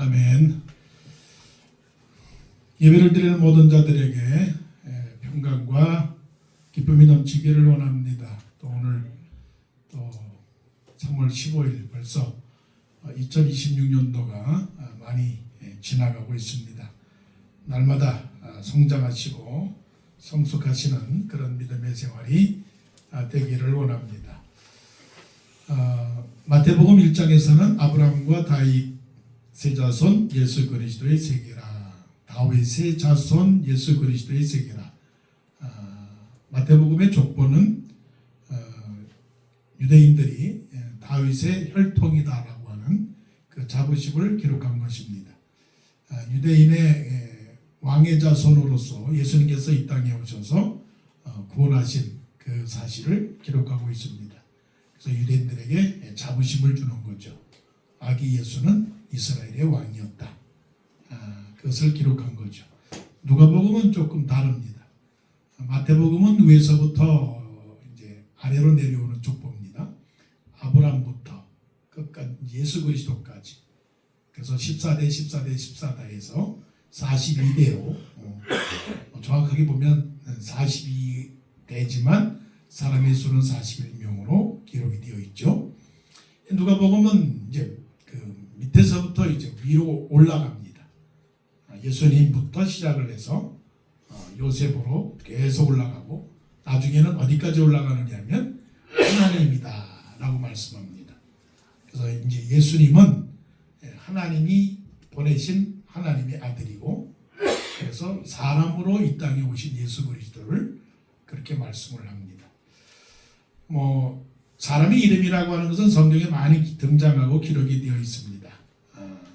아멘. 예배를 드리는 모든 자들에게 평강과 기쁨이 넘치기를 원합니다. 또 오늘 또 3월 15일 벌써 2026년도가 많이 지나가고 있습니다. 날마다 성장하시고 성숙하시는 그런 믿음의 생활이 되기를 원합니다. 마태복음 1장에서는 아브라함과 다윗의 자손 예수 그리스도의 세계라, 다윗의 자손 예수 그리스도의 세계라. 마태복음의 족보는 유대인들이 다윗의 혈통이다라고 하는 그 자부심을 기록한 것입니다. 유대인의 왕의 자손으로서 예수님께서 이 땅에 오셔서 구원하신 그 사실을 기록하고 있습니다. 그래서 유대인들에게 자부심을 주는 거죠. 아기 예수는 이스라엘의 왕이었다. 그것을 기록한 거죠. 누가복음은 조금 다릅니다. 마태복음은 위에서부터 이제 아래로 내려오는 족보입니다. 아브라함부터 끝까지 예수 그리스도까지. 그래서 14대 14대 14대에서 42대로 정확하게 보면 42대지만 사람의 수는 41명으로 기록이 되어 있죠. 누가복음은 이제 그 밑에서부터 이제 위로 올라갑니다. 예수님부터 시작을 해서 요셉으로 계속 올라가고 나중에는 어디까지 올라가느냐면 하나님이다라고 말씀합니다. 그래서 이제 예수님은 하나님이 보내신 하나님의 아들이고, 그래서 사람으로 이 땅에 오신 예수 그리스도를 그렇게 말씀을 합니다. 사람의 이름이라고 하는 것은 성경에 많이 등장하고 기록이 되어 있습니다.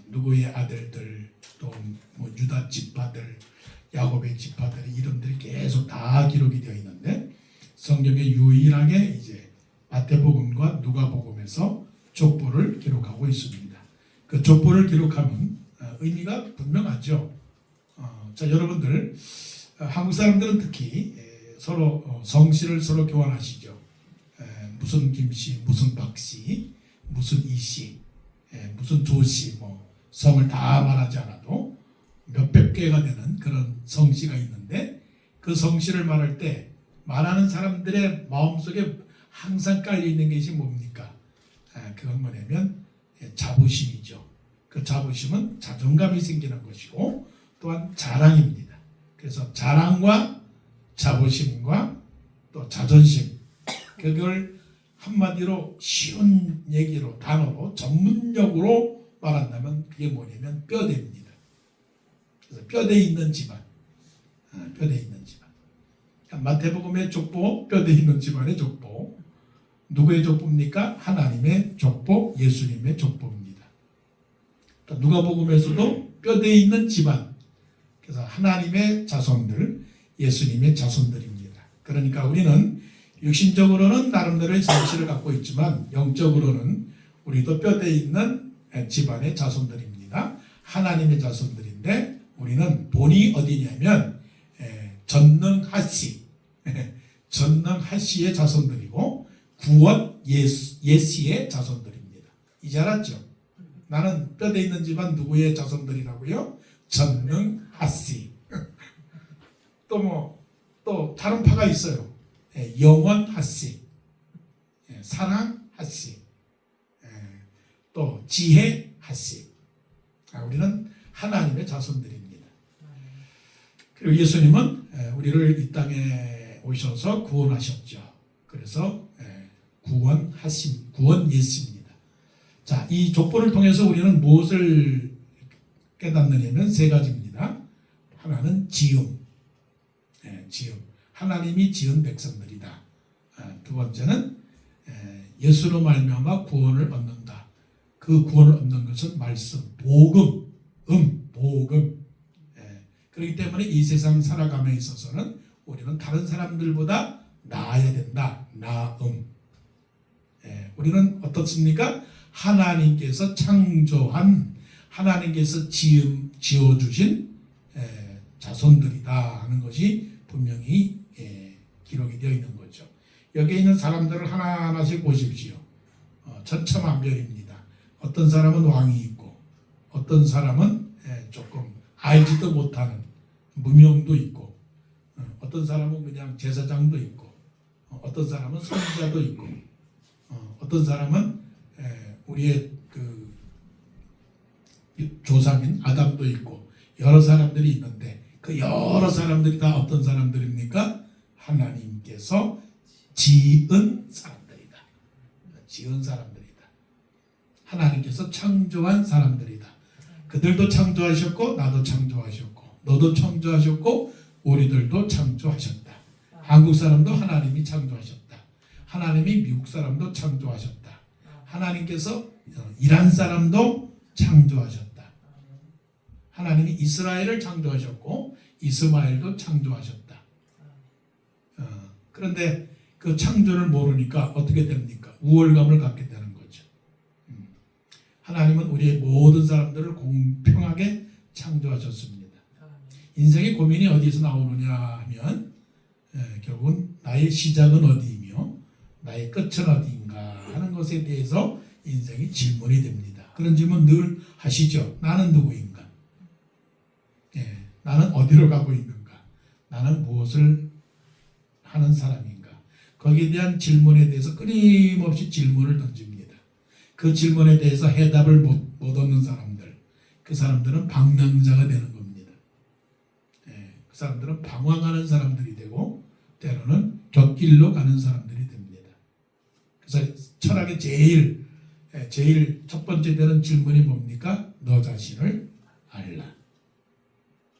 누구의 아들들, 또 유다 지파들, 야곱의 지파들의 이름들이 계속 다 기록이 되어 있는데, 성경에 유일하게 이제 마태복음과 누가복음에서 족보를 기록하고 있습니다. 그 족보를 기록하면 의미가 분명하죠. 자, 여러분들 한국 사람들은 특히 서로 성씨를 서로 교환하시죠. 무슨 김씨, 무슨 박씨, 무슨 이씨, 무슨 조씨, 성을 다 말하지 않아도 몇백 개가 되는 그런 성씨가 있는데, 그 성씨를 말할 때 말하는 사람들의 마음속에 항상 깔려 있는 것이 뭡니까? 그건 뭐냐면 자부심이죠. 그 자부심은 자존감이 생기는 것이고 또한 자랑입니다. 그래서 자랑과 자부심과 또 자존심, 그걸 한마디로 쉬운 얘기로 단어로 전문적으로 말한다면 그게 뭐냐면 뼈대입니다. 그래서 뼈대 있는 집안, 뼈대 있는 집안. 마태복음의 족보, 뼈대 있는 집안의 족보. 누구의 족보입니까? 하나님의 족보, 예수님의 족보입니다. 누가복음에서도 뼈대 있는 집안. 그래서 하나님의 자손들, 예수님의 자손들입니다. 그러니까 우리는 육신적으로는 나름대로의 성씨를 갖고 있지만 영적으로는 우리도 뼈대 있는 집안의 자손들입니다. 하나님의 자손들인데 우리는 본이 어디냐면 전능하시, 전능하시의 자손들이고 구원 예시의 자손들입니다. 이제 알았죠? 나는 뼈대 있는 집안 누구의 자손들이라고요? 전능하시. 또 다른 파가 있어요. 영원하시, 사랑하시, 또 지혜하시. 우리는 하나님의 자손들입니다. 그리고 예수님은 우리를 이 땅에 오셔서 구원하셨죠. 그래서 구원하심, 구원 예수입니다. 자, 이 족보를 통해서 우리는 무엇을 깨닫느냐면 세 가지입니다. 하나는 지음, 지음. 하나님이 지은 백성들이다. 두 번째는 예수로 말미암아 구원을 얻는다. 그 구원을 얻는 것은 말씀, 복음, 복음. 그렇기 때문에 이 세상 살아감에 있어서는 우리는 다른 사람들보다 나아야 된다. 나음. 우리는 어떻습니까? 하나님께서 창조한, 하나님께서 지어주신 자손들이다 하는 것이 분명히 기록이 되어 있는 거죠. 여기에 있는 사람들을 하나하나씩 보십시오. 천차만별입니다. 어떤 사람은 왕이 있고, 어떤 사람은 조금 알지도 못하는 무명도 있고, 어떤 사람은 그냥 제사장도 있고, 어떤 사람은 선지자도 있고, 어떤 사람은 우리의 그 조상인 아담도 있고 여러 사람들이 있는데 그 여러 사람들이 다 어떤 사람들입니까? 하나님께서 지은 사람들이다. 지은 사람들이다. 하나님께서 창조한 사람들이다. 그들도 창조하셨고 나도 창조하셨고 너도 창조하셨고 우리들도 창조하셨다. 한국 사람도 하나님이 창조하셨다. 하나님이 미국 사람도 창조하셨다. 하나님께서 이란 사람도 창조하셨다. 하나님이 이스라엘을 창조하셨고 이스마엘도 창조하셨다. 그런데 그 창조를 모르니까 어떻게 됩니까? 우월감을 갖게 되는 거죠. 하나님은 우리의 모든 사람들을 공평하게 창조하셨습니다. 인생의 고민이 어디서 나오느냐 하면 결국은 나의 시작은 어디이며 나의 끝은 어디인가 하는 것에 대해서 인생이 질문이 됩니다. 그런 질문 늘 하시죠. 나는 누구인가? 나는 어디로 가고 있는가? 나는 무엇을 하는 사람인가? 거기에 대한 질문에 대해서 끊임없이 질문을 던집니다. 그 질문에 대해서 해답을 못 얻는 사람들, 그 사람들은 방랑자가 되는 겁니다. 그 사람들은 방황하는 사람들이 되고 때로는 곁길로 가는 사람들이 됩니다. 그래서 철학의 제일 첫 번째 되는 질문이 뭡니까? 너 자신을 알라.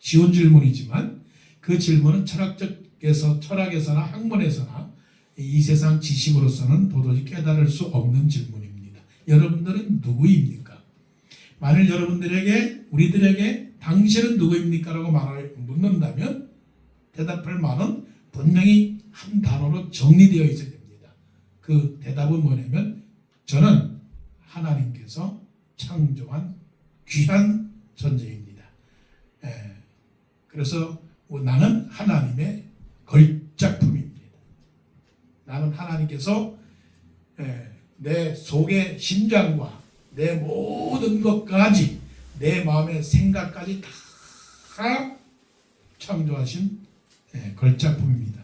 쉬운 질문이지만 그 질문은 철학에서나 학문에서나 이 세상 지식으로서는 도저히 깨달을 수 없는 질문입니다. 여러분들은 누구입니까? 만일 여러분들에게 우리들에게 당신은 누구입니까? 라고 묻는다면 대답할 말은 분명히 한 단어로 정리되어 있어야 됩니다. 그 대답은 뭐냐면 저는 하나님께서 창조한 귀한 존재입니다. 그래서 나는 하나님의 걸작품입니다. 나는 하나님께서 내 속의 심장과 내 모든 것까지 내 마음의 생각까지 다 창조하신 걸작품입니다.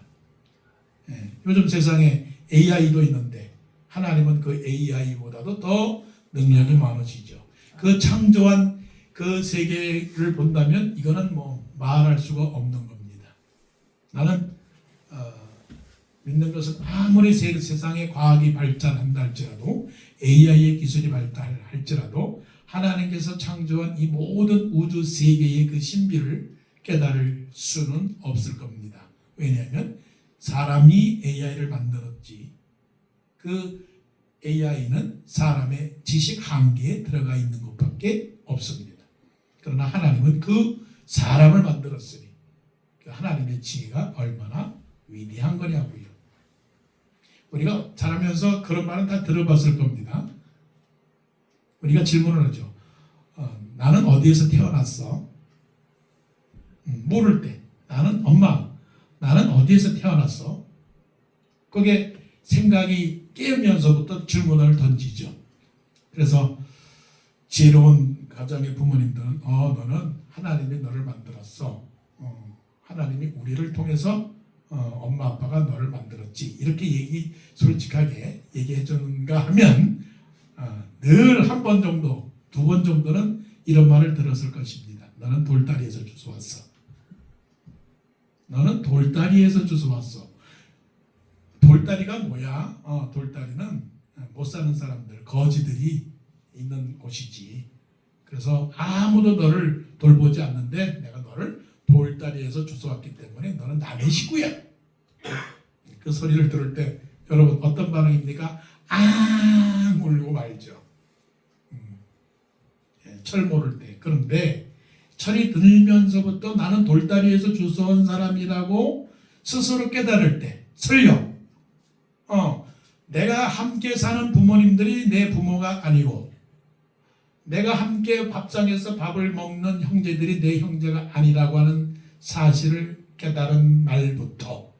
요즘 세상에 AI도 있는데 하나님은 그 AI보다도 더 능력이 많으시죠. 그 창조한 그 세계를 본다면 이거는 뭐 말할 수가 없는 겁니다. 나는 믿는 것은 아무리 세상의 과학이 발전한다 할지라도 AI의 기술이 발달할지라도 하나님께서 창조한 이 모든 우주 세계의 그 신비를 깨달을 수는 없을 겁니다. 왜냐하면 사람이 AI를 만들었지 그 AI는 사람의 지식 한계에 들어가 있는 것밖에 없습니다. 그러나 하나님은 그 사람을 만들었으니 그 하나님의 지혜가 얼마나 위대한 거냐고요. 우리가 자라면서 그런 말은 다 들어봤을 겁니다. 우리가 질문을 하죠. 나는 어디에서 태어났어? 모를 때 나는 엄마 나는 어디에서 태어났어? 그게 생각이 깨우면서부터 질문을 던지죠. 그래서 지혜로운 가정의 부모님들은 너는 하나님이 너를 만들었어. 하나님이 우리를 통해서 엄마 아빠가 너를 만들었지. 이렇게 솔직하게 얘기해 주는가 하면 늘 한 번 정도, 두 번 정도는 이런 말을 들었을 것입니다. 너는 돌다리에서 주워왔어. 너는 돌다리에서 주워왔어. 돌다리가 뭐야? 돌다리는 못 사는 사람들, 거지들이 있는 곳이지. 그래서 아무도 너를 돌보지 않는데 내가 너를 돌다리에서 주워왔기 때문에 너는 남의 식구야. 그 소리를 들을 때 여러분 어떤 반응입니까? 울고 말죠. 철 모를 때. 그런데 철이 들면서부터 나는 돌다리에서 주워온 사람이라고 스스로 깨달을 때 설령 내가 함께 사는 부모님들이 내 부모가 아니고 내가 함께 밥상에서 밥을 먹는 형제들이 내 형제가 아니라고 하는 사실을 깨달은 날부터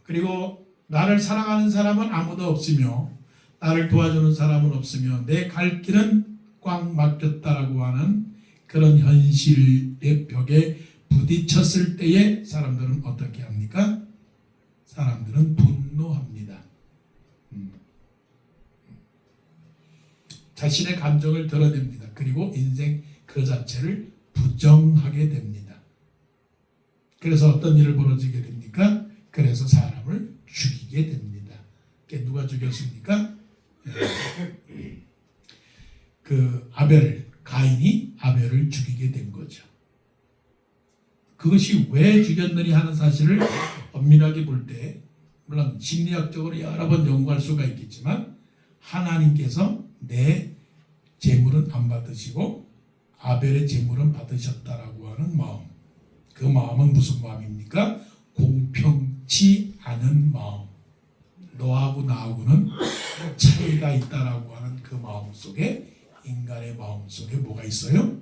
그리고 나를 사랑하는 사람은 아무도 없으며 나를 도와주는 사람은 없으며 내 갈 길은 꽉 막혔다라고 하는 그런 현실의 벽에 부딪혔을 때에 사람들은 어떻게 합니까? 사람들은 분노합니다. 자신의 감정을 드러냅니다. 그리고 인생 그 자체를 부정하게 됩니다. 그래서 어떤 일을 벌어지게 됩니까? 그래서 사람을 죽이게 됩니다. 누가 죽였습니까? 그 가인이 아벨을 죽이게 된 거죠. 그것이 왜 죽였느냐 하는 사실을 엄밀하게 볼 때, 물론 심리학적으로 여러 번 연구할 수가 있겠지만, 하나님께서 내 재물은 안 받으시고 아벨의 재물은 받으셨다라고 하는 마음, 그 마음은 무슨 마음입니까? 공평치 않은 마음, 너하고 나하고는 차이가 있다라고 하는 그 마음 속에, 인간의 마음 속에 뭐가 있어요?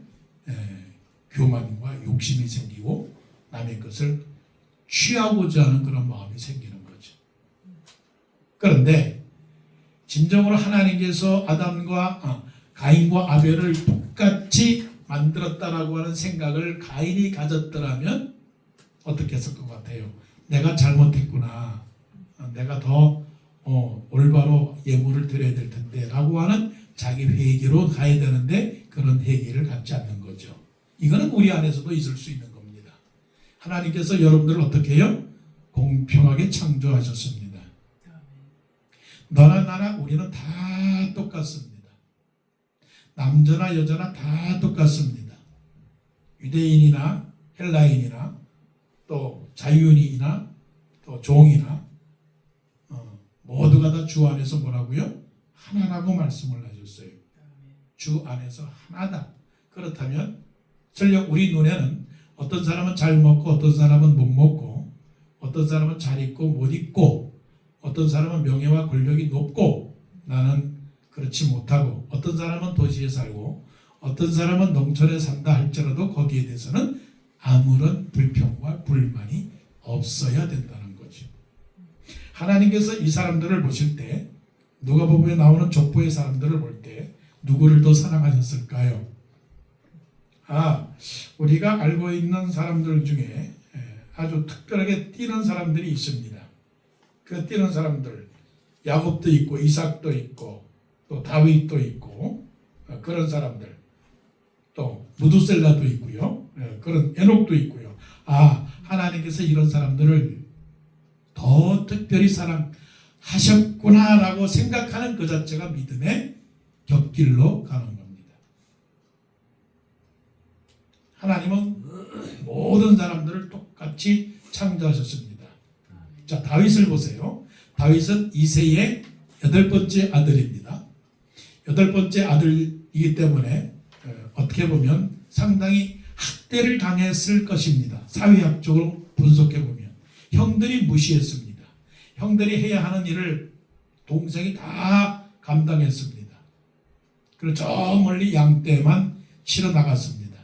교만과 욕심이 생기고 남의 것을 취하고자 하는 그런 마음이 생기는 거죠. 그런데 진정으로 하나님께서 가인과 아벨을 똑같이 만들었다라고 하는 생각을 가인이 가졌더라면 어떻게 했을 것 같아요? 내가 잘못했구나. 내가 더 올바로 예물을 드려야 될 텐데 라고 하는 자기 회개로 가야 되는데 그런 회개를 갖지 않는 거죠. 이거는 우리 안에서도 있을 수 있는 겁니다. 하나님께서 여러분들을 어떻게 해요? 공평하게 창조하셨습니다. 너나 나나 우리는 다 똑같습니다. 남자나 여자나 다 똑같습니다. 유대인이나 헬라인이나 또 자유인이나 또 종이나 모두가 다 주 안에서 뭐라고요? 하나라고 말씀을 하셨어요. 주 안에서 하나다. 그렇다면 설령 우리 눈에는 어떤 사람은 잘 먹고 어떤 사람은 못 먹고 어떤 사람은 잘 입고 못 입고 어떤 사람은 명예와 권력이 높고 나는 그렇지 못하고 어떤 사람은 도시에 살고 어떤 사람은 농촌에 산다 할지라도 거기에 대해서는 아무런 불평과 불만이 없어야 된다는 거죠. 하나님께서 이 사람들을 보실 때 누가복음에 나오는 족보의 사람들을 볼 때 누구를 더 사랑하셨을까요? 우리가 알고 있는 사람들 중에 아주 특별하게 뛰는 사람들이 있습니다. 그 뛰는 사람들, 야곱도 있고 이삭도 있고 또 다윗도 있고 그런 사람들, 또 무두셀라도 있고요. 그런 에녹도 있고요. 하나님께서 이런 사람들을 더 특별히 사랑하셨구나라고 생각하는 그 자체가 믿음의 곁길로 가는 겁니다. 하나님은 모든 사람들을 똑같이 창조하셨습니다. 자, 다윗을 보세요. 다윗은 이새의 8번째 아들입니다. 8번째 아들이기 때문에 어떻게 보면 상당히 학대를 당했을 것입니다. 사회학적으로 분석해 보면 형들이 무시했습니다. 형들이 해야 하는 일을 동생이 다 감당했습니다. 그리고 저 멀리 양떼만 실어 나갔습니다.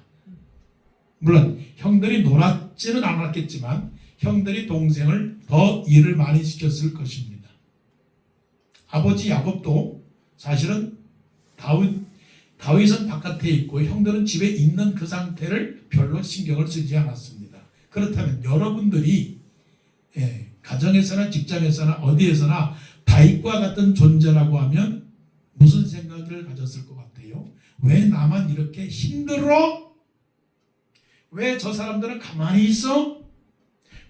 물론 형들이 놀았지는 않았겠지만 형들이 동생을 더 일을 많이 시켰을 것입니다. 아버지 야곱도 사실은 다윗은 바깥에 있고 형들은 집에 있는 그 상태를 별로 신경을 쓰지 않았습니다. 그렇다면 여러분들이 가정에서나 직장에서나 어디에서나 다윗과 같은 존재라고 하면 무슨 생각을 가졌을 것 같아요? 왜 나만 이렇게 힘들어? 왜 저 사람들은 가만히 있어?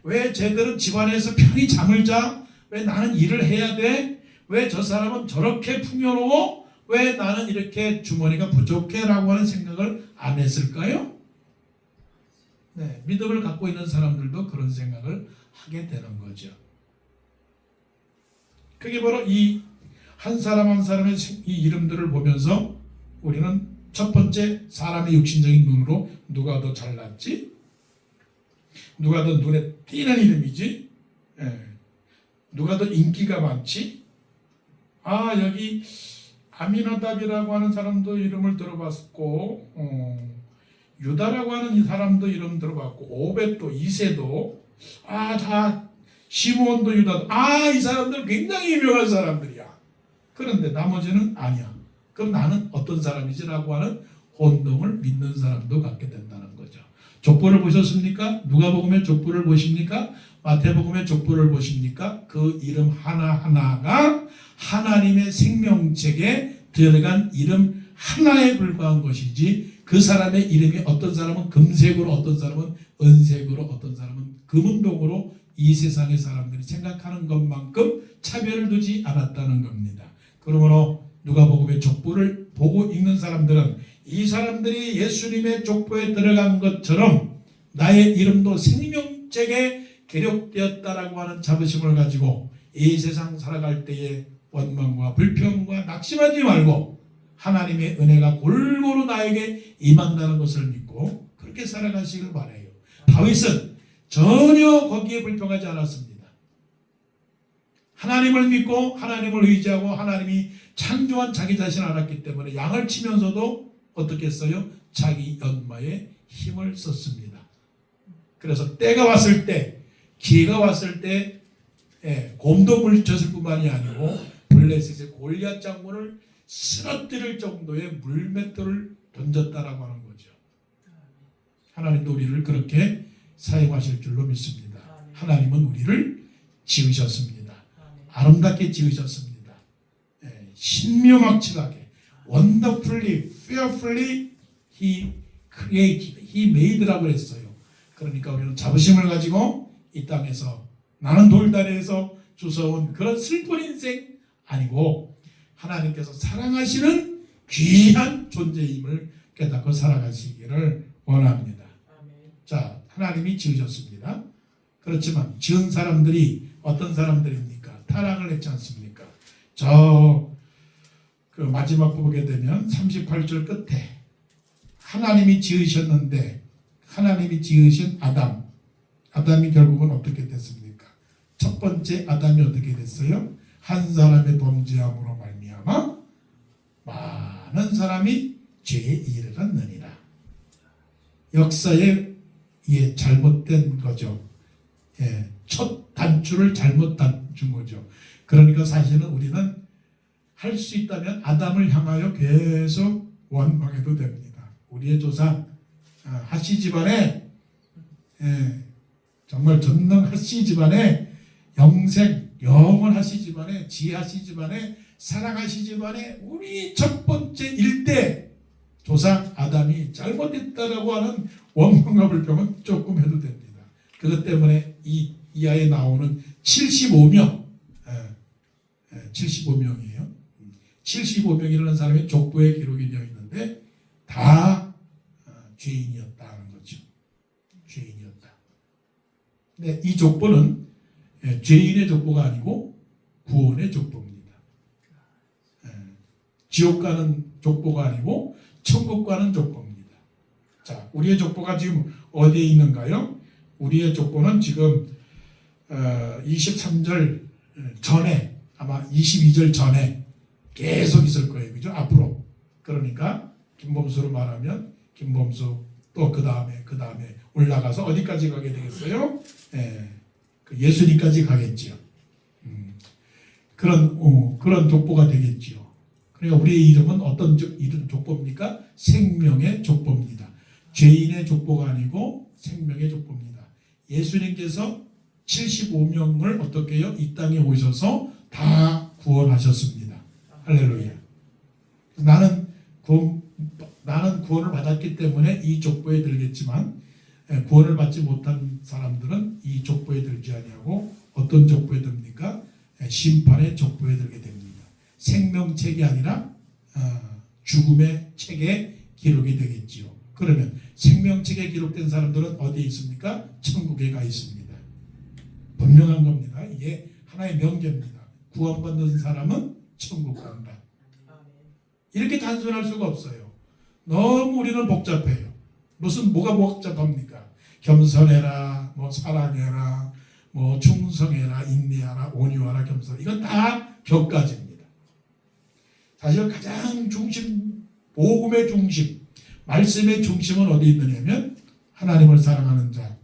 왜 쟤들은 집안에서 편히 잠을 자? 왜 나는 일을 해야 돼? 왜 저 사람은 저렇게 풍요로워? 왜 나는 이렇게 주머니가 부족해? 라고 하는 생각을 안 했을까요? 믿음을 갖고 있는 사람들도 그런 생각을 하게 되는 거죠. 그게 바로 이 한 사람 한 사람의 이 이름들을 보면서 우리는 첫 번째 사람의 육신적인 눈으로 누가 더 잘났지? 누가 더 눈에 띄는 이름이지? 누가 더 인기가 많지? 여기 아미나답이라고 하는 사람도 이름을 들어봤고 유다라고 하는 이 사람도 이름 들어봤고 오벳도 이새도 다 시므온도 유다도 이 사람들 굉장히 유명한 사람들이야. 그런데 나머지는 아니야. 그럼 나는 어떤 사람이지라고 하는 혼동을 믿는 사람도 갖게 된다는 거죠. 족보를 보셨습니까? 누가복음의 족보를 보십니까? 마태복음의 족보를 보십니까? 그 이름 하나하나가 하나님의 생명책에 들어간 이름 하나에 불과한 것이지, 그 사람의 이름이 어떤 사람은 금색으로, 어떤 사람은 은색으로, 어떤 사람은 금운동으로 이 세상의 사람들이 생각하는 것만큼 차별을 두지 않았다는 겁니다. 그러므로 누가복음의 족보를 보고 읽는 사람들은 이 사람들이 예수님의 족보에 들어간 것처럼 나의 이름도 생명책에 기록되었다라고 하는 자부심을 가지고 이 세상 살아갈 때에 원망과 불평과 낙심하지 말고 하나님의 은혜가 골고루 나에게 임한다는 것을 믿고 그렇게 살아가시길 바라요. 다윗은 전혀 거기에 불평하지 않았습니다. 하나님을 믿고 하나님을 의지하고 하나님이 창조한 자기 자신을 알았기 때문에 양을 치면서도 어떻게 했어요? 자기 연마에 힘을 썼습니다. 그래서 때가 왔을 때, 기회가 왔을 때 곰도 물쳤을 뿐만이 아니고 블레셋의 골리앗 장군을 쓰러뜨릴 정도의 물맷돌을 던졌다라고 하는 거죠. 하나님도 우리를 그렇게 사용하실 줄로 믿습니다. 하나님은 우리를 지으셨습니다. 아름답게 지으셨습니다. 신묘막측하게 wonderfully, fearfully he created, he made라고 했어요. 그러니까 우리는 자부심을 가지고 이 땅에서 나는 돌다리에서 주워온 그런 슬픈 인생 아니고 하나님께서 사랑하시는 귀한 존재임을 깨닫고 살아가시기를 원합니다. 자, 하나님이 지으셨습니다. 그렇지만 지은 사람들이 어떤 사람들입니까? 타락을 했지 않습니까? 그 마지막 보게 되면 38절 끝에 하나님이 지으셨는데 하나님이 지으신 아담이 결국은 어떻게 됐습니까? 첫 번째 아담이 어떻게 됐어요? 한 사람의 범죄함으로 말미암아 많은 사람이 죄에 이르렀느니라. 역사에 잘못된 거죠. 첫 단추를 잘못 단춘 거죠. 그러니까 사실은 우리는 할 수 있다면 아담을 향하여 계속 원망해도 됩니다. 우리의 조상 하시 집안에 정말 전능 하시 집안에 영원 하시 집안에 지하시 집안에 사랑하시 집안에 우리 첫 번째 일대 조상 아담이 잘못했다라고 하는 원망과 불평은 조금 해도 됩니다. 그것 때문에 이 이하에 나오는 75명 75명이에요. 75명이라는 사람이 족보에 기록이 되어 있는데 다 죄인이었다는 거죠. 죄인이었다. 근데 이 족보는 죄인의 족보가 아니고 구원의 족보입니다. 지옥 가는 족보가 아니고 천국 가는 족보입니다. 자, 우리의 족보가 지금 어디에 있는가요? 우리의 족보는 지금 23절 전에 아마 22절 전에 계속 있을 거예요. 그죠? 앞으로. 그러니까 김범수로 말하면 김범수 또 그 다음에 올라가서 어디까지 가게 되겠어요? 그 예수님까지 가겠지요. 그런 족보가 되겠지요. 그러니까 우리의 이름은 어떤 이름 족보입니까? 생명의 족보입니다. 죄인의 족보가 아니고 생명의 족보입니다. 예수님께서 75명을 어떻게 해요? 이 땅에 오셔서 다 구원하셨습니다. 할렐루야. 나는 구원을 받았기 때문에 이 족보에 들겠지만 구원을 받지 못한 사람들은 이 족보에 들지 아니하고 어떤 족보에 듭니까? 심판의 족보에 들게 됩니다. 생명책이 아니라 죽음의 책에 기록이 되겠지요. 그러면 생명책에 기록된 사람들은 어디에 있습니까? 천국에 가 있습니다. 분명한 겁니다. 이게 하나의 명제입니다. 구원받는 사람은 천국 간다. 이렇게 단순할 수가 없어요. 너무 우리는 복잡해요. 뭐가 복잡합니까? 겸손해라, 사랑해라, 충성해라, 인내하라, 온유하라, 겸손. 이건 다 격가지입니다. 사실 가장 복음의 중심, 말씀의 중심은 어디 있느냐면 하나님을 사랑하는 자.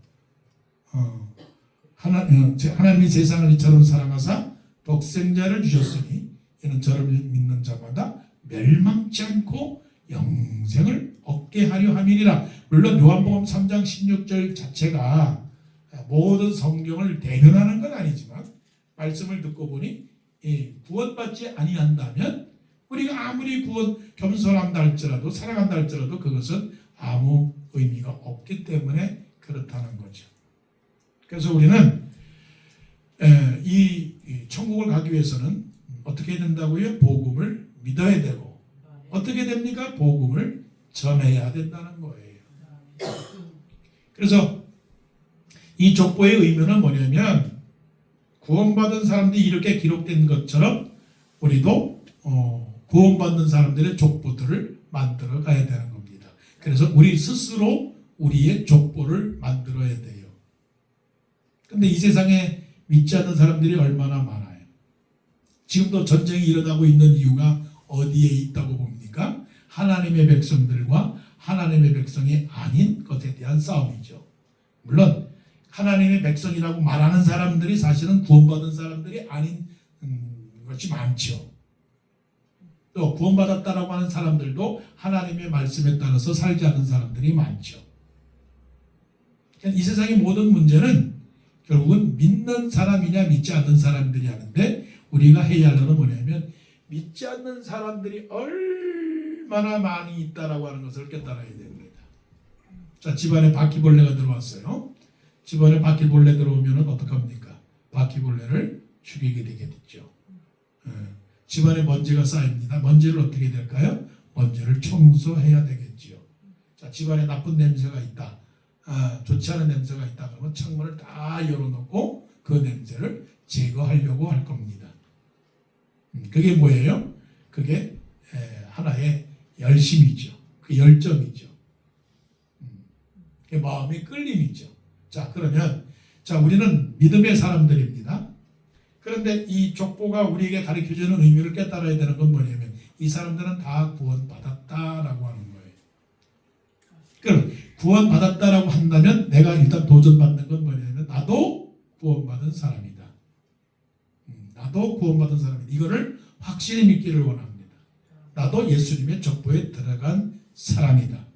하나님이 세상을 이처럼 사랑하사 독생자를 주셨으니 이는 저를 믿는 자마다 멸망치 않고 영생을 얻게 하려 함이니라. 물론 요한복음 3장 16절 자체가 모든 성경을 대변하는 건 아니지만 말씀을 듣고 보니 구원받지 아니한다면 우리가 아무리 겸손한다 할지라도 살아간다 할지라도 그것은 아무 의미가 없기 때문에 그렇다는 거죠. 그래서 우리는 이 천국을 가기 위해서는 어떻게 된다고요? 복음을 믿어야 되고 어떻게 됩니까? 복음을 전해야 된다는 거예요. 그래서 이 족보의 의미는 뭐냐면 구원받은 사람들이 이렇게 기록된 것처럼 우리도 구원받는 사람들의 족보들을 만들어 가야 되는 겁니다. 그래서 우리 스스로 우리의 족보를 만들어야 돼요. 근데 이 세상에 믿지 않는 사람들이 얼마나 많아요. 지금도 전쟁이 일어나고 있는 이유가 어디에 있다고 봅니까? 하나님의 백성들과 하나님의 백성이 아닌 것에 대한 싸움이죠. 물론 하나님의 백성이라고 말하는 사람들이 사실은 구원받은 사람들이 아닌 것이 많죠. 또 구원받았다라고 하는 사람들도 하나님의 말씀에 따라서 살지 않는 사람들이 많죠. 이 세상의 모든 문제는 결국은 믿는 사람이냐 믿지 않는 사람들이 하는데 우리가 해야 할 것은 뭐냐면 믿지 않는 사람들이 얼마나 많이 있다라고 하는 것을 깨달아야 됩니다. 자, 집안에 바퀴벌레가 들어왔어요. 집안에 바퀴벌레 들어오면 어떡합니까? 바퀴벌레를 죽이게 되겠죠. 집안에 먼지가 쌓입니다. 먼지를 어떻게 될까요? 먼지를 청소해야 되겠지요. 자, 집안에 나쁜 냄새가 있다. 좋지 않은 냄새가 있다. 그러면 창문을 다 열어놓고 그 냄새를 제거하려고 할 겁니다. 그게 뭐예요? 그게 하나의 열심이죠. 그 열정이죠. 그게 마음의 끌림이죠. 자, 그러면 우리는 믿음의 사람들입니다. 그런데 이 족보가 우리에게 가르쳐주는 의미를 깨달아야 되는 건 뭐냐면 이 사람들은 다 구원받았다라고 하는 거예요. 그럼 구원받았다라고 한다면 내가 일단 도전받는 건 뭐냐면 나도 구원받은 사람이다. 나도 구원받은 사람이다. 이거를 확실히 믿기를 원합니다. 나도 예수님의 족보에 들어간 사람이다.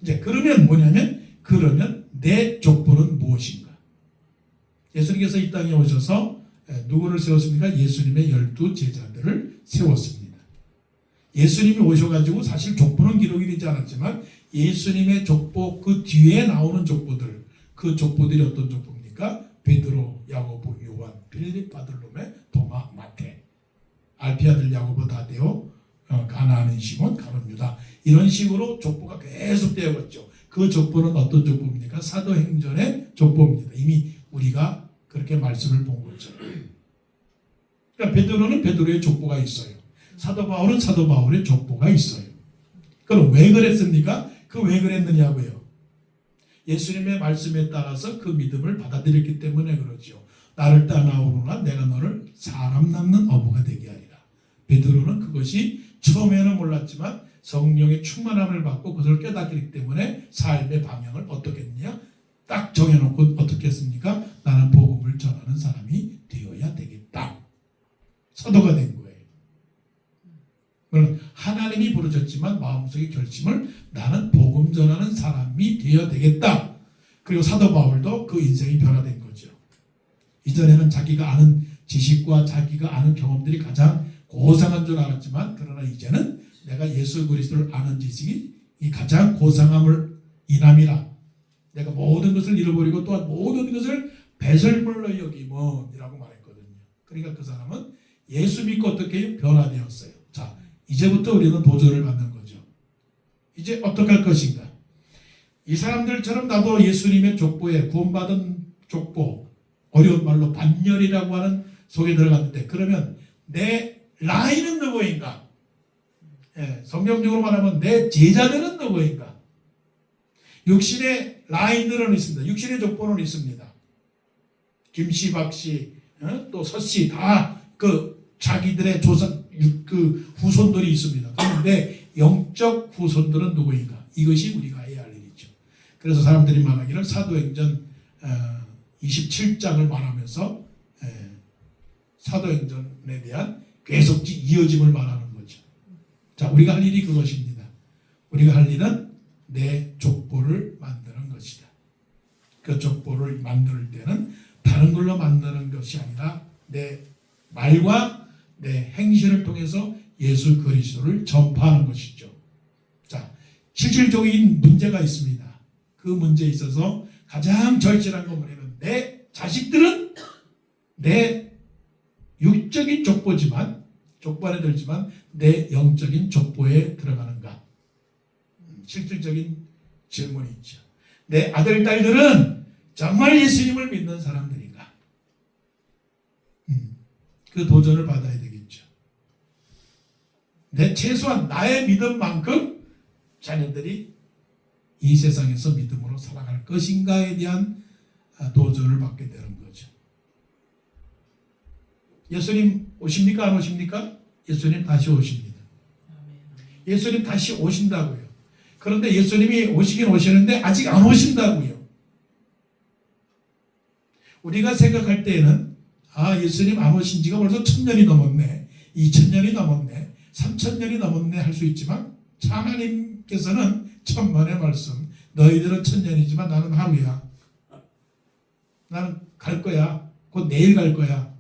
이제 그러면 뭐냐면 그러면 내 족보는 무엇인가? 예수님께서 이 땅에 오셔서 누구를 세웠습니까? 예수님의 12 제자들을 세웠습니다. 예수님이 오셔가지고 사실 족보는 기록이 되지 않았지만 예수님의 족보 그 뒤에 나오는 족보들, 그 족보들이 어떤 족보입니까? 베드로, 야고보, 요한, 빌립, 바들로메, 도마, 마태, 알피 아들 야고보, 다데오, 가나안인 시몬, 가룟 유다, 이런 식으로 족보가 계속 되어갔죠. 그 족보는 어떤 족보입니까? 사도행전의 족보입니다. 이미 우리가 그렇게 말씀을 본 거죠. 그러니까 베드로는 베드로의 족보가 있어요. 사도 바울은 사도 바울의 족보가 있어요. 그럼 왜 그랬습니까? 그 왜 그랬느냐고요. 예수님의 말씀에 따라서 그 믿음을 받아들였기 때문에 그러죠. 나를 따라오노라 내가 너를 사람 낳는 어부가 되게 하리라. 베드로는 그것이 처음에는 몰랐지만 성령의 충만함을 받고 그것을 깨닫기 때문에 삶의 방향을 어떻게 했냐? 딱 정해놓고 어떻게 했습니까? 나는 복음을 전하는 사람이 되어야 되겠다. 사도가 된 거예요. 물론 하나님이 부르셨지만 마음속의 결심을 나는 복음 전하는 사람이 되어야 되겠다. 그리고 사도 바울도 그 인생이 변화된 거죠. 이전에는 자기가 아는 지식과 자기가 아는 경험들이 가장 고상한 줄 알았지만 그러나 이제는 내가 예수 그리스도를 아는 지식이 이 가장 고상함을 인함이라. 내가 모든 것을 잃어버리고 또한 모든 것을 배설물로 여기면이라고 말했거든요. 그러니까 그 사람은 예수 믿고 어떻게 변화되었어요. 자, 이제부터 우리는 도전을 받는 거죠. 이제 어떻게 할 것인가? 이 사람들처럼 나도 예수님의 족보에 구원받은 족보, 어려운 말로 반열이라고 하는 속에 들어갔는데 그러면 내 라인은 누구인가? 성경적으로 말하면 내 제자들은 누구인가? 육신의 라인들은 있습니다. 육신의 족보는 있습니다. 김씨, 박씨, 또 서씨 다 그 자기들의 조상 그 후손들이 있습니다. 그런데 영적 후손들은 누구인가? 이것이 우리가 해야 할 일이죠. 그래서 사람들이 말하기를 사도행전 27장을 말하면서 사도행전에 대한 계속 이어짐을 말하는 거죠. 자, 우리가 할 일이 그것입니다. 우리가 할 일은 내 족보를 만드는 것이다. 그 족보를 만들 때는 다른 걸로 만드는 것이 아니라 내 말과 내 행실을 통해서 예수 그리스도를 전파하는 것이죠. 자, 실질적인 문제가 있습니다. 그 문제에 있어서 가장 절실한 건 뭐냐면 내 자식들은 내 육적인 족보지만 족보 안에 들지만 내 영적인 족보에 들어가는가? 실질적인 질문이 있죠. 내 아들, 딸들은 정말 예수님을 믿는 사람들인가? 그 도전을 받아야 되겠죠. 내 최소한 나의 믿음만큼 자녀들이 이 세상에서 믿음으로 살아갈 것인가에 대한 도전을 받게 되는 거죠. 예수님 오십니까? 안 오십니까? 예수님 다시 오십니다. 예수님 다시 오신다고요. 그런데 예수님이 오시긴 오시는데 아직 안 오신다고요. 우리가 생각할 때에는 예수님 안 오신 지가 벌써 1000년이 넘었네, 2000년이 넘었네, 3000년이 넘었네 할 수 있지만 하나님께서는 천만의 말씀, 너희들은 1000년이지만 나는 하루야. 나는 갈 거야. 곧 내일 갈 거야.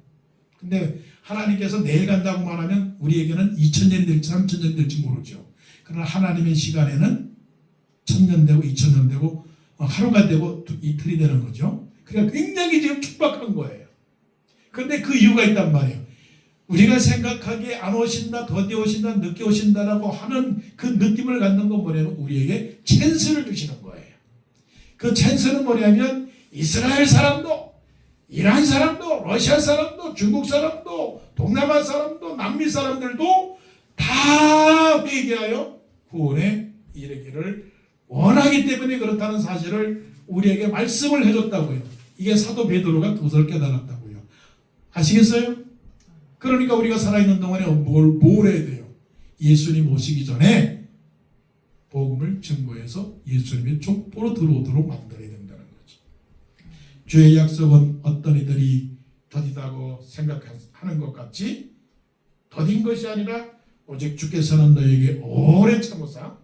근데 하나님께서 내일 간다고 말하면 우리에게는 2000년이 될지 3000년이 될지 모르죠. 그러나 하나님의 시간에는 1000년 되고 2000년 되고 하루가 되고 이틀이 되는 거죠. 그러니까 굉장히 지금 촉박한 거예요. 그런데 그 이유가 있단 말이에요. 우리가 생각하기에 안 오신다, 더디 오신다, 늦게 오신다라고 하는 그 느낌을 갖는 건 뭐냐면 우리에게 찬스를 주시는 거예요. 그 찬스는 뭐냐면 이스라엘 사람도, 이란 사람도, 러시아 사람도, 중국 사람도, 동남아 사람도, 남미 사람들도 다 회개하여 구원에 이르기를 원하기 때문에 그렇다는 사실을 우리에게 말씀을 해줬다고요. 이게 사도 베드로가 그것을 깨달았다고요. 아시겠어요? 그러니까 우리가 살아있는 동안에 뭘 해야 돼요? 예수님 오시기 전에 복음을 증거해서 예수님의 족보로 들어오도록 만들어야 된다는 거죠. 주의 약속은 어떤 이들이 더디다고 생각하는 것 같이 더딘 것이 아니라 오직 주께서는 너에게 오래 참으사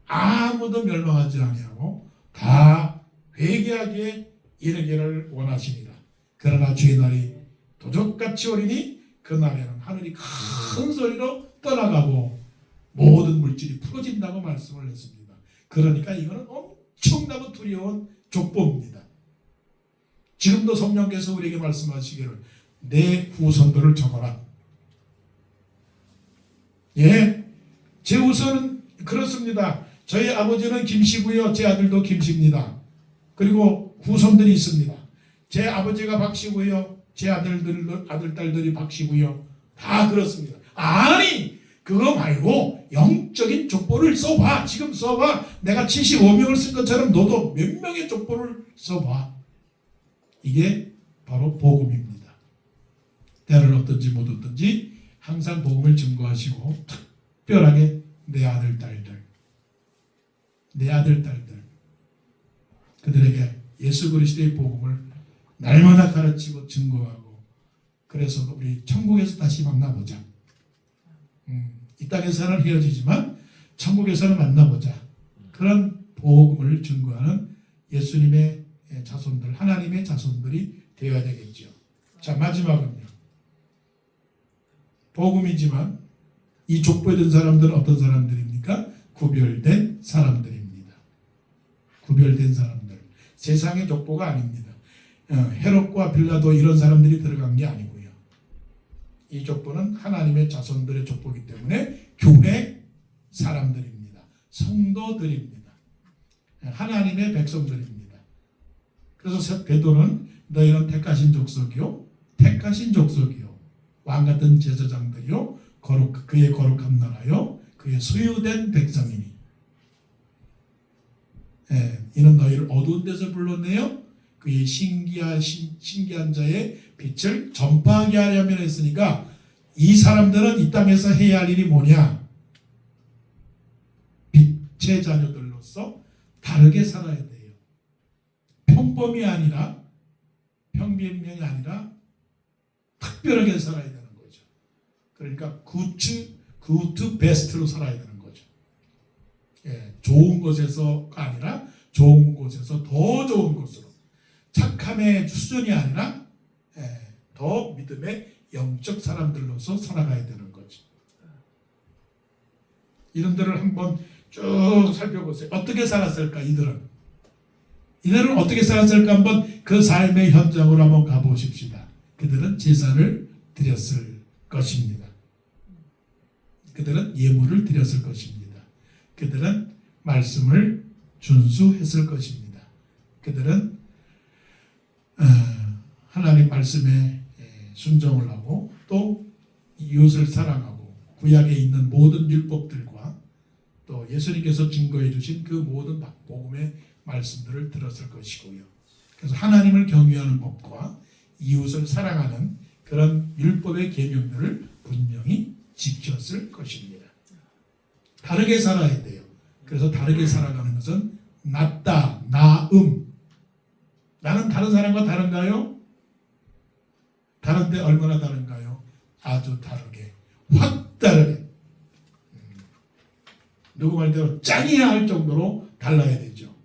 아무도 멸망하지 아니하고 다 회개하기에 이르기를 원하시니라. 그러나 주의 날이 도적같이 오리니 그날에는 하늘이 큰 소리로 떠나가고 모든 물질이 풀어진다고 말씀을 했습니다. 그러니까 이거는 엄청나고 두려운 족보입니다. 지금도 성령께서 우리에게 말씀하시기를 내 후손들을 적어라. 예, 제 후손은 그렇습니다. 저희 아버지는 김씨고요. 제 아들도 김씨입니다. 그리고 후손들이 있습니다. 제 아버지가 박씨고요. 제 아들, 딸들이 박씨고요. 다 그렇습니다. 아니, 그거 말고 영적인 족보를 써봐. 지금 써봐. 내가 75명을 쓴 것처럼 너도 몇 명의 족보를 써봐. 이게 바로 복음입니다. 때를 얻든지 못 얻든지 항상 복음을 증거하시고 특별하게 내 아들, 딸들 그들에게 예수 그리스도의 복음을 날마다 가르치고 증거하고 그래서 우리 천국에서 다시 만나보자. 이 땅에서는 헤어지지만 천국에서는 만나보자. 그런 복음을 증거하는 예수님의 자손들, 하나님의 자손들이 되어야 되겠죠. 자, 마지막은요. 복음이지만 이 족보에 든 사람들은 어떤 사람들입니까? 구별된 사람들입니다. 구별된 사람들. 세상의 족보가 아닙니다. 헤롯과 빌라도 이런 사람들이 들어간 게 아니고요. 이 족보는 하나님의 자손들의 족보이기 때문에 교회 사람들입니다. 성도들입니다. 하나님의 백성들입니다. 그래서 베드로는 너희는 택하신 족속이요 왕같은 제사장들이요 그의 거룩한 나라요 그의 소유된 백성이니 이는 너희를 어두운 데서 불렀네요 그의 신기한 자의 빛을 전파하게 하려면 했으니까 이 사람들은 이 땅에서 해야 할 일이 뭐냐? 빛의 자녀들로서 다르게 살아야 돼요. 평범이 아니라 평범이 아니라 특별하게 살아야 되는 거죠. 그러니까 굿 베스트로 살아야 되는 거죠. 예, 좋은 곳에서가 아니라 좋은 곳에서 더 좋은 곳으로, 착함의 수준이 아니라 더 믿음의 영적 사람들로서 살아가야 되는 거죠. 이런들을 한번 쭉 살펴보세요. 어떻게 살았을까? 이들은 어떻게 살았을까? 한번 그 삶의 현장으로 한번 가보십시다. 그들은 제사를 드렸을 것입니다. 그들은 예물을 드렸을 것입니다. 그들은 말씀을 준수했을 것입니다. 그들은 하나님 말씀에 순종을 하고 또 이웃을 사랑하고 구약에 있는 모든 율법들과 또 예수님께서 증거해 주신 그 모든 복음의 말씀들을 들었을 것이고요. 그래서 하나님을 경외하는 법과 이웃을 사랑하는 그런 율법의 계명들을 분명히 지켰을 것입니다. 다르게 살아야 돼요. 그래서 다르게 살아가는 것은 낫다, 나음. 나는 다른 사람과 다른가요? 다른데 얼마나 다른가요? 아주 다르게, 확 다르게. 누구 말대로 짱이야 할 정도로 달라야 되죠.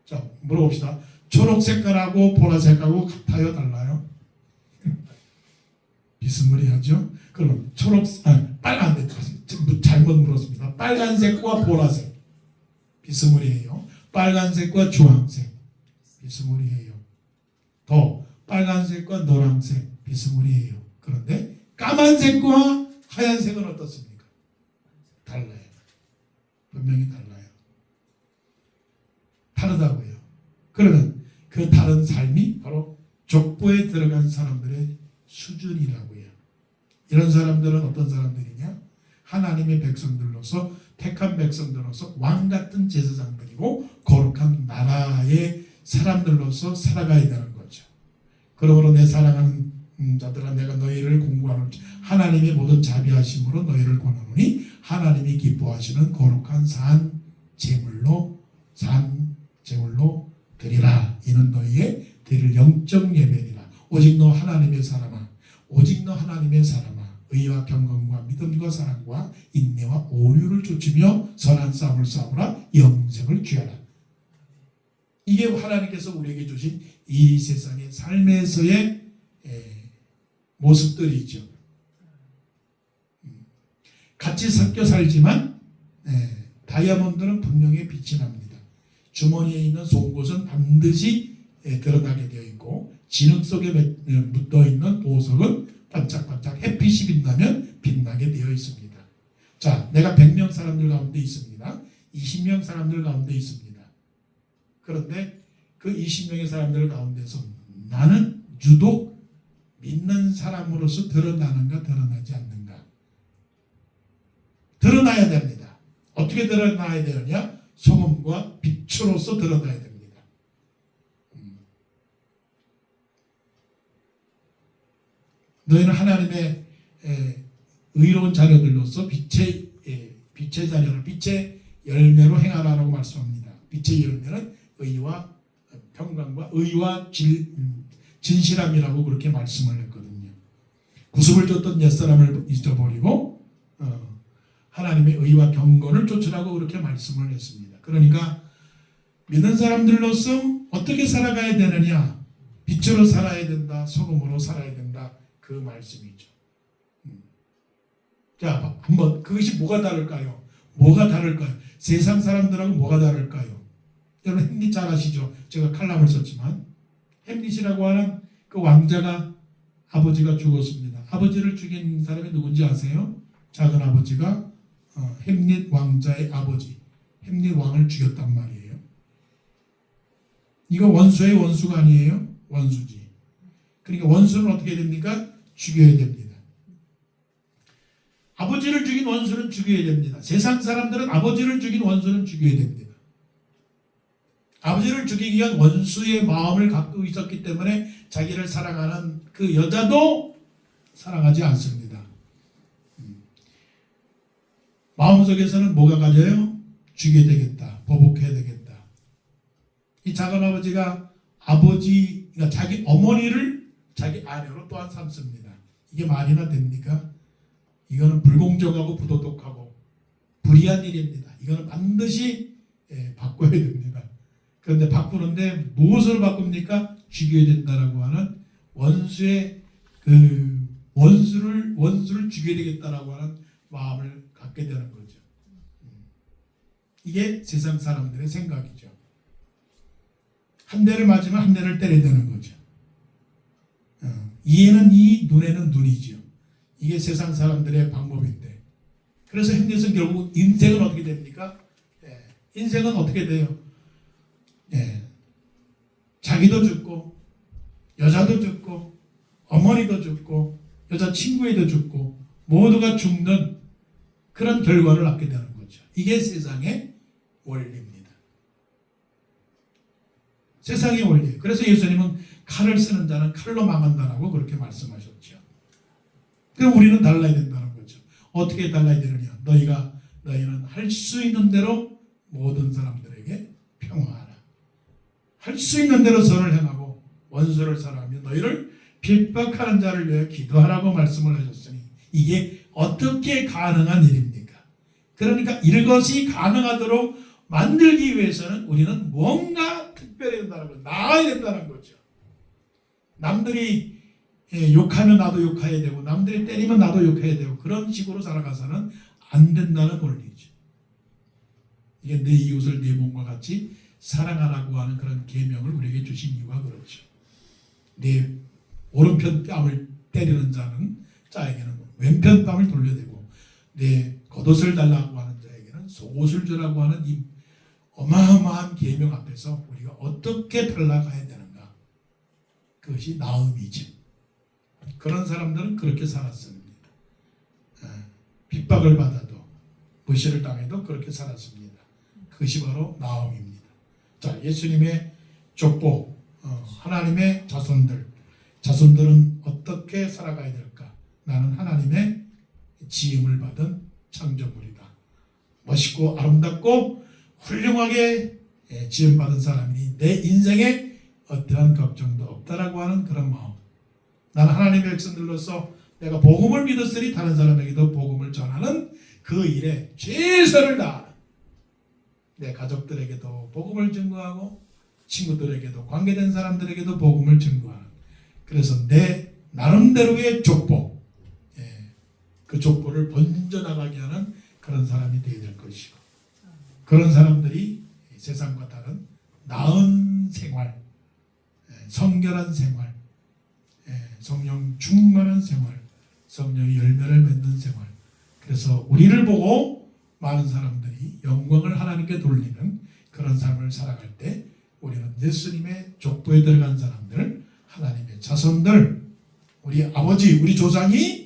자, 물어봅시다. 초록 색깔하고 보라 색깔하고 같아요, 달라요? 비스무리하죠? 그러면 빨간, 잘못 물었습니다. 빨간색과 보라색 비스무리해요. 빨간색과 주황색 비스무리해요. 더 빨간색과 노란색 비스무리해요. 그런데 까만색과 하얀색은 어떻습니까? 달라요. 분명히 달라요. 다르다고요. 그러면 그 다른 삶이 바로 족보에 들어간 사람들의 수준이라고요. 이런 사람들은 어떤 사람들이냐? 하나님의 백성들로서, 택한 백성들로서 왕같은 제사장들이고 거룩한 나라의 사람들로서 살아가야 되는 거죠. 그러므로 내 사랑하는 자들아, 내가 너희를 공부하는 하나님의 모든 자비하심으로 너희를 권하노니 하나님이 기뻐하시는 거룩한 산 제물로 드리라. 이는 너희의 드릴 영적 예배니라. 오직 너 하나님의 사람아, 오직 너 하나님의 사람아, 의와 경건과 믿음과 사랑과 인내와 오류를 좇으며 선한 싸움을 싸우라. 영생을 취하라. 이게 하나님께서 우리에게 주신 이 세상의 삶에서의 모습들이죠. 같이 섞여 살지만 다이아몬드는 분명히 빛이 납니다. 주머니에 있는 속옷은 반드시 드러나게 되어 있고 진흙 속에 묻어 있는 보석은 반짝반짝 햇빛이 빛나면 빛나게 되어 있습니다. 자, 내가 100명 사람들 가운데 있습니다. 20명 사람들 가운데 있습니다. 그런데 그 20명의 사람들 가운데서 나는 유독 믿는 사람으로서 드러나는가 드러나지 않는가? 드러나야 됩니다. 어떻게 드러나야 되느냐? 소금과 빛으로서 드러나야 됩니다. 너희는 하나님의 의로운 자녀들로서 빛의 자녀를 빛의 열매로 행하라고 말씀합니다. 빛의 열매는 의와 평강과 의와 진실함이라고 그렇게 말씀을 했거든요. 구습을 줬던 옛사람을 잊어버리고 하나님의 의와 경건을 쫓으라고 그렇게 말씀을 했습니다. 그러니까 믿는 사람들로서 어떻게 살아가야 되느냐? 빛으로 살아야 된다. 소금으로 살아야 된다. 그 말씀이죠. 자, 한번 그것이 뭐가 다를까요? 뭐가 다를까요? 세상 사람들하고 뭐가 다를까요? 여러분 햄릿 잘 아시죠? 제가 칼럼을 썼지만 햄릿이라고 하는 그 왕자가 아버지가 죽었습니다. 아버지를 죽인 사람이 누군지 아세요? 작은 아버지가 햄릿 왕자의 아버지 햄릿 왕을 죽였단 말이에요. 이거 원수의 원수가 아니에요? 원수지. 그러니까 원수는 어떻게 됩니까? 죽여야 됩니다. 아버지를 죽인 원수는 죽여야 됩니다. 세상 사람들은 아버지를 죽인 원수는 죽여야 됩니다. 아버지를 죽이기 위한 원수의 마음을 갖고 있었기 때문에 자기를 사랑하는 그 여자도 사랑하지 않습니다. 마음속에서는 뭐가 가져요? 죽여야 되겠다. 보복해야 되겠다. 이 작은아버지가 그러니까 자기 어머니를 자기 아내로 또한 삼습니다. 이게 말이나 됩니까? 이거는 불공정하고 부도덕하고 불의한 일입니다. 이거는 반드시 바꿔야 됩니다. 그런데 바꾸는데 무엇을 바꿉니까? 죽여야 된다라고 하는 원수의 그 원수를 죽여야 되겠다라고 하는 마음을 갖게 되는 거죠. 이게 세상 사람들의 생각이죠. 한 대를 맞으면 한 대를 때려야 되는 거죠. 이에는 이, 눈에는 눈이죠. 이게 세상 사람들의 방법인데, 그래서 현대에서 결국 인생은 어떻게 됩니까? 인생은 어떻게 돼요? 자기도 죽고 여자도 죽고 어머니도 죽고 여자 친구에도 죽고 모두가 죽는 그런 결과를 낳게 되는 거죠. 이게 세상의 원리입니다. 세상의 원리. 그래서 예수님은 칼을 쓰는 자는 칼로 망한다라고 그렇게 말씀하셨죠. 그럼 우리는 달라야 된다는 거죠. 어떻게 달라야 되느냐? 너희는 할 수 있는 대로 모든 사람들에게 평화하라. 할 수 있는 대로 선을 행하고 원수를 사랑하며 너희를 핍박하는 자를 위하여 기도하라고 말씀을 하셨으니 이게 어떻게 가능한 일입니까? 그러니까 이것이 가능하도록 만들기 위해서는 우리는 뭔가 특별해야 된다는 거죠. 나아야 된다는 거죠. 남들이 욕하면 나도 욕해야 되고 남들이 때리면 나도 욕해야 되고 그런 식으로 살아가서는 안 된다는 원리죠. 이게 내 이웃을 내 몸과 같이 사랑하라고 하는 그런 계명을 우리에게 주신 이유가 그렇죠. 내 오른편 뺨을 때리는 자는 자에게는 왼편 뺨을 돌려대고 내 겉옷을 달라고 하는 자에게는 속옷을 주라고 하는 이 어마어마한 계명 앞에서 우리가 어떻게 달라가야 되는가? 그것이 나음이죠. 그런 사람들은 그렇게 살았습니다. 핍박을 받아도 무시를 당해도 그렇게 살았습니다. 그것이 바로 나음입니다. 자, 예수님의 족보, 하나님의 자손들은 어떻게 살아가야 될까? 나는 하나님의 지음을 받은 창조물이다. 멋있고 아름답고 훌륭하게 지음받은 사람이니 내 인생에 어떠한 걱정도 없다라고 하는 그런 마음. 나는 하나님의 백성들로서 내가 복음을 믿었으니 다른 사람에게도 복음을 전하는 그 일에 최선을 다하는, 내 가족들에게도 복음을 증거하고 친구들에게도 관계된 사람들에게도 복음을 증거하는, 그래서 내 나름대로의 족보, 그 족보를 번져나가게 하는 그런 사람이 되어야 될 것이고, 그런 사람들이 세상과 다른 나은 생활, 성결한 생활, 성령 충만한 생활, 성령의 열매를 맺는 생활, 그래서 우리를 보고 많은 사람들이 영광을 하나님께 돌리는 그런 삶을 살아갈 때 우리는 예수님의 족보에 들어간 사람들, 하나님의 자손들, 우리 아버지, 우리 조상이